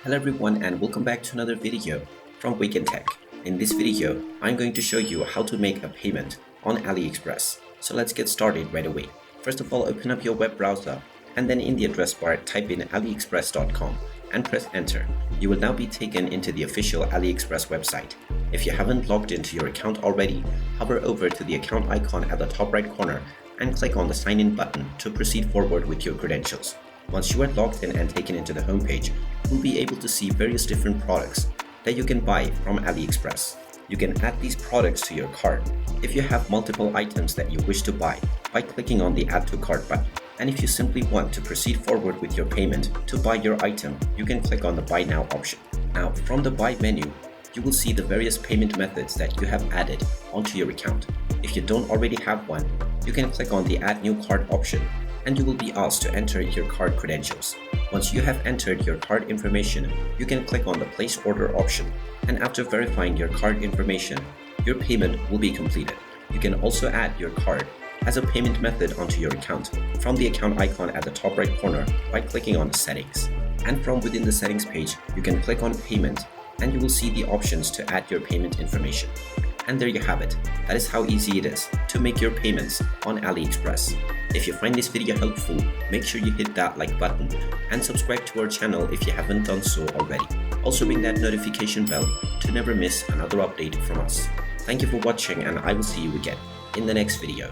Hello everyone and welcome back to another video from Wake&Tech. In this video, I'm going to show you how to make a payment on AliExpress. So let's get started right away. First of all, open up your web browser and then in the address bar type in aliexpress.com and press enter. You will now be taken into the official AliExpress website. If you haven't logged into your account already, hover over to the account icon at the top right corner and click on the sign in button to proceed forward with your credentials. Once you are logged in and taken into the homepage, you'll be able to see various different products that you can buy from AliExpress. You can add these products to your cart if you have multiple items that you wish to buy by clicking on the Add to Cart button. And if you simply want to proceed forward with your payment to buy your item, you can click on the Buy Now option. Now, from the Buy menu, you will see the various payment methods that you have added onto your account. If you don't already have one, you can click on the Add New Card option and you will be asked to enter your card credentials. Once you have entered your card information, you can click on the Place Order option, and after verifying your card information, your payment will be completed. You can also add your card as a payment method onto your account from the account icon at the top right corner by clicking on Settings. And from within the settings page, you can click on Payment and you will see the options to add your payment information. And there you have it. That is how easy it is to make your payments on AliExpress. If you find this video helpful, make sure you hit that like button and subscribe to our channel if you haven't done so already. Also ring that notification bell to never miss another update from us. Thank you for watching and I will see you again in the next video.